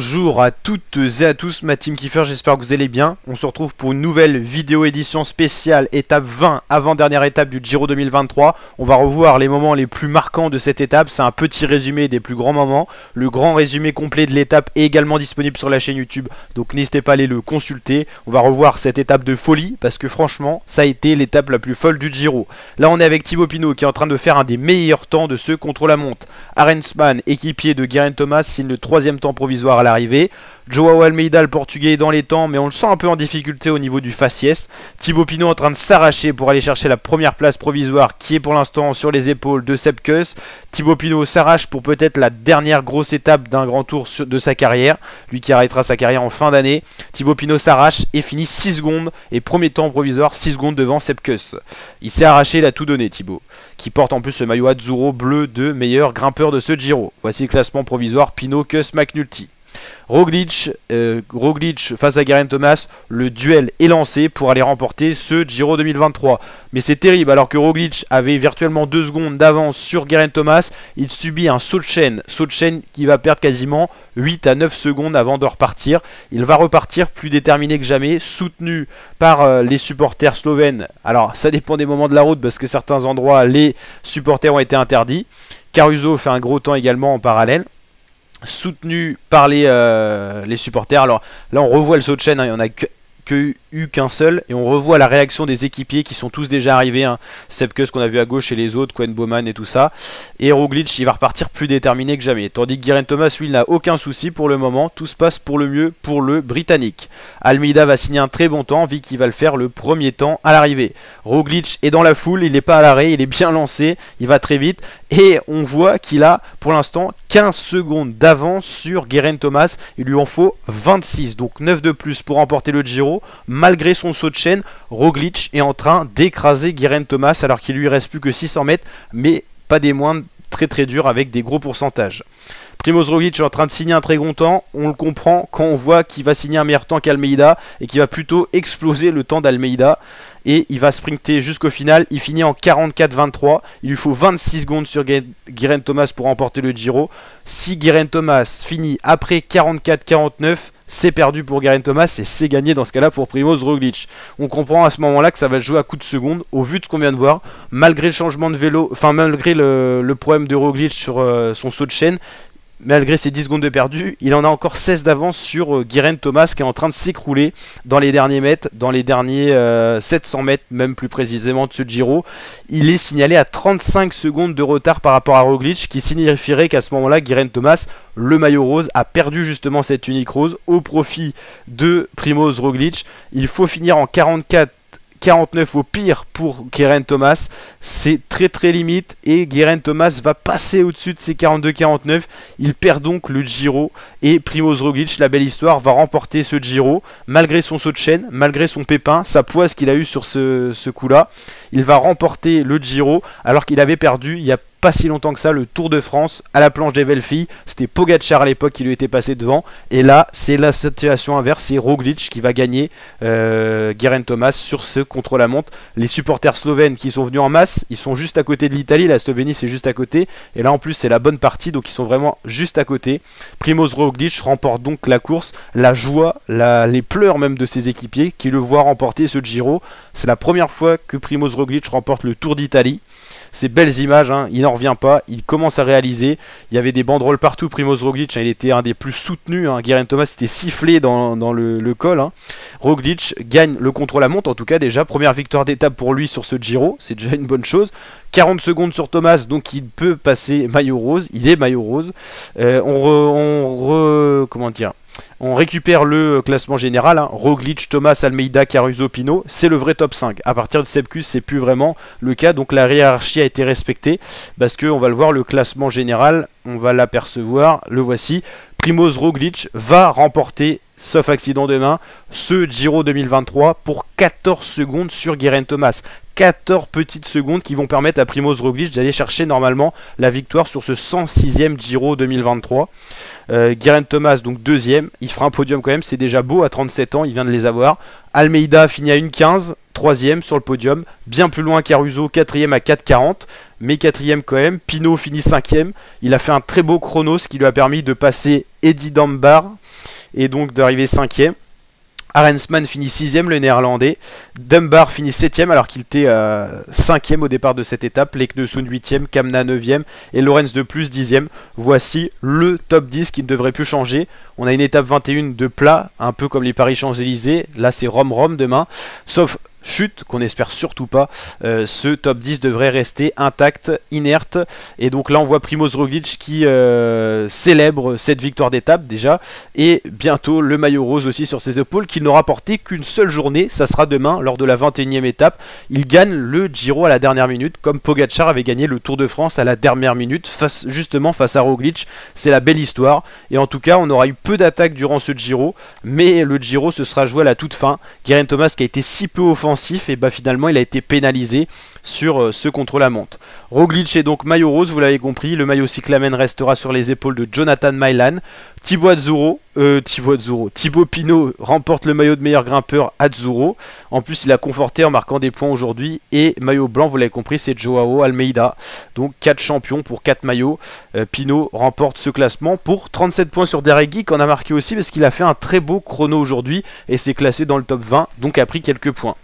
Bonjour à toutes et à tous, ma team Kiefer, j'espère que vous allez bien. On se retrouve pour une nouvelle vidéo édition spéciale, étape 20, avant-dernière étape du Giro 2023. On va revoir les moments les plus marquants de cette étape, c'est un petit résumé des plus grands moments. Le grand résumé complet de l'étape est également disponible sur la chaîne YouTube, donc n'hésitez pas à aller le consulter. On va revoir cette étape de folie, parce que franchement, ça a été l'étape la plus folle du Giro. Là on est avec Thibaut Pinot qui est en train de faire un des meilleurs temps de ceux contre la montre. Arensman, équipier de Geraint Thomas, signe le 3e temps provisoire à l'arrivée. Joao Almeida, le portugais, est dans les temps, mais on le sent un peu en difficulté au niveau du faciès. Thibaut Pinot en train de s'arracher pour aller chercher la première place provisoire qui est pour l'instant sur les épaules de Sepp Kuss. Thibaut Pinot s'arrache pour peut-être la dernière grosse étape d'un grand tour de sa carrière, lui qui arrêtera sa carrière en fin d'année. Thibaut Pinot s'arrache et finit 6 secondes, et premier temps provisoire 6 secondes devant Sepp Kuss. Il s'est arraché, il a tout donné Thibaut, qui porte en plus le maillot Azzurro bleu de meilleur grimpeur de ce Giro. Voici le classement provisoire Pinot, Kuss, McNulty. Roglic face à Geraint Thomas, le duel est lancé pour aller remporter ce Giro 2023. Mais c'est terrible, alors que Roglic avait virtuellement 2 secondes d'avance sur Geraint Thomas, il subit un saut de chaîne qui va perdre quasiment 8 à 9 secondes avant de repartir. Il va repartir plus déterminé que jamais, soutenu par les supporters slovènes. Alors ça dépend des moments de la route, parce que certains endroits, les supporters ont été interdits. Caruso fait un gros temps également en parallèle, soutenu par les supporters. Alors là on revoit le saut de chaîne, il n'y en a qu'un seul, et on revoit la réaction des équipiers qui sont tous déjà arrivés, hein. Sepp Kuss qu'on a vu à gauche et les autres, Koen Bouwman et tout ça, et Roglic il va repartir plus déterminé que jamais, tandis que Geraint Thomas lui il n'a aucun souci pour le moment, tout se passe pour le mieux pour le Britannique. Almeida va signer un très bon temps, vu qu'il va le faire le premier temps à l'arrivée. Roglic est dans la foule, il n'est pas à l'arrêt, il est bien lancé, il va très vite, et on voit qu'il a pour l'instant 15 secondes d'avance sur Geraint Thomas, il lui en faut 26, donc 9 de plus pour remporter le Giro. Malgré son saut de chaîne, Roglic est en train d'écraser Geraint Thomas alors qu'il lui reste plus que 600 mètres, mais pas des moindres, très dur avec des gros pourcentages. Primož Roglic est en train de signer un très bon temps, on le comprend quand on voit qu'il va signer un meilleur temps qu'Almeida et qu'il va plutôt exploser le temps d'Almeida, et il va sprinter jusqu'au final. Il finit en 44-23, il lui faut 26 secondes sur Geraint Thomas pour remporter le Giro. Si Geraint Thomas finit après 44-49, c'est perdu pour Geraint Thomas et c'est gagné dans ce cas-là pour Primož Roglic. On comprend à ce moment-là que ça va jouer à coups de seconde au vu de ce qu'on vient de voir, malgré le changement de vélo, enfin malgré le problème de Roglic sur son saut de chaîne. Malgré ses 10 secondes de perdu, il en a encore 16 d'avance sur Geraint Thomas qui est en train de s'écrouler dans les derniers mètres, dans les derniers 700 mètres même plus précisément de ce Giro. Il est signalé à 35 secondes de retard par rapport à Roglic, qui signifierait qu'à ce moment-là, Geraint Thomas, le maillot rose, a perdu justement cette tunique rose au profit de Primož Roglic. Il faut finir en 49 au pire pour Geraint Thomas, c'est très limite, et Geraint Thomas va passer au-dessus de ses 42-49, il perd donc le Giro, et Primož Roglic, la belle histoire, va remporter ce Giro, malgré son saut de chaîne, malgré son pépin, sa poisse qu'il a eu sur ce coup-là. Il va remporter le Giro, alors qu'il avait perdu il y a pas si longtemps que ça le Tour de France à la planche des Belles-Filles. C'était Pogačar à l'époque qui lui était passé devant, et là c'est la situation inverse, c'est Roglic qui va gagner Geraint Thomas sur ce contre-la-montre. Les supporters slovènes qui sont venus en masse, ils sont juste à côté de l'Italie, la Slovénie c'est juste à côté, et là en plus c'est la bonne partie, donc ils sont vraiment juste à côté. Primož Roglic remporte donc la course, la joie, les pleurs même de ses équipiers qui le voient remporter ce Giro. C'est la première fois que Primož Roglic remporte le Tour d'Italie. Ces belles images, hein, il n'en revient pas, il commence à réaliser. Il y avait des banderoles partout, Primož Roglic, hein, il était un des plus soutenus, hein. Geraint Thomas était sifflé dans le col, hein. Roglic gagne le contre-la-montre, en tout cas déjà, première victoire d'étape pour lui sur ce Giro, c'est déjà une bonne chose. 40 secondes sur Thomas, donc il peut passer maillot rose, il est maillot rose. On récupère le classement général, hein. Roglic, Thomas, Almeida, Caruso, Pinot, c'est le vrai top 5. À partir de Sepp Kuss, c'est plus vraiment le cas, donc la hiérarchie a été respectée, parce que on va le voir, le classement général, on va l'apercevoir, le voici. Primož Roglic va remporter, sauf accident demain, ce Giro 2023 pour 14 secondes sur Geraint Thomas. 14 petites secondes qui vont permettre à Primož Roglic d'aller chercher normalement la victoire sur ce 106e Giro 2023. Geraint Thomas donc deuxième, il fera un podium quand même, c'est déjà beau à 37 ans, il vient de les avoir. Almeida finit à 1,15, 3ème sur le podium, bien plus loin qu'Aruso, 4ème à 4,40, mais 4ème quand même. Pinot finit 5ème, il a fait un très beau chrono, ce qui lui a permis de passer Eddie Dunbar, et donc d'arriver 5ème. Arensman finit 6ème, le néerlandais. Dunbar finit 7ème alors qu'il était 5ème au départ de cette étape. Leknesund 8ème, Kamna 9ème et Lorenz de plus 10ème. Voici le top 10 qui ne devrait plus changer. On a une étape 21 de plat, un peu comme les Paris-Champs-Élysées. Là c'est Rome-Rome demain. Sauf chute, qu'on espère surtout pas, ce top 10 devrait rester intact, inerte. Et donc là on voit Primoz Roglic qui célèbre cette victoire d'étape déjà. Et bientôt le maillot rose aussi sur ses épaules, qu'il n'aura porté qu'une seule journée, ça sera demain lors de la 21e étape. Il gagne le Giro à la dernière minute, comme Pogacar avait gagné le Tour de France à la dernière minute, justement face à Roglic. C'est la belle histoire. Et en tout cas on aura eu peu d'attaques durant ce Giro, mais le Giro se sera joué à la toute fin. Geraint Thomas qui a été si peu offensif, et bah finalement il a été pénalisé sur ce contre-la-montre. Roglic est donc maillot rose, vous l'avez compris. Le maillot cyclamen restera sur les épaules de Jonathan Mailan. Thibaut Pinot remporte le maillot de meilleur grimpeur Azzurro. En plus il a conforté en marquant des points aujourd'hui. Et maillot blanc, vous l'avez compris, c'est Joao Almeida. Donc 4 champions pour 4 maillots. Pinot remporte ce classement pour 37 points sur Derek Guy, qu'on a marqué aussi parce qu'il a fait un très beau chrono aujourd'hui et s'est classé dans le top 20, donc a pris quelques points.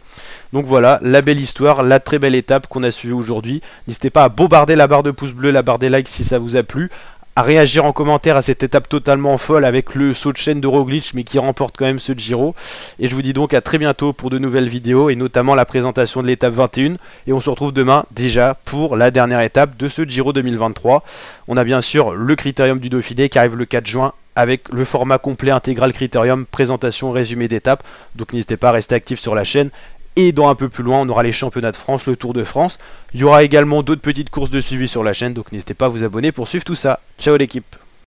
Donc voilà, la belle histoire, la très belle étape qu'on a suivie aujourd'hui. N'hésitez pas à bombarder la barre de pouce bleu, la barre des likes si ça vous a plu, à réagir en commentaire à cette étape totalement folle avec le saut de chaîne de Roglic mais qui remporte quand même ce Giro. Et je vous dis donc à très bientôt pour de nouvelles vidéos et notamment la présentation de l'étape 21. Et on se retrouve demain déjà pour la dernière étape de ce Giro 2023. On a bien sûr le Critérium du Dauphiné qui arrive le 4 juin avec le format complet intégral Critérium, présentation, résumé d'étape. Donc n'hésitez pas à rester actif sur la chaîne. Et dans un peu plus loin, on aura les championnats de France, le Tour de France. Il y aura également d'autres petites courses de suivi sur la chaîne, donc n'hésitez pas à vous abonner pour suivre tout ça. Ciao l'équipe!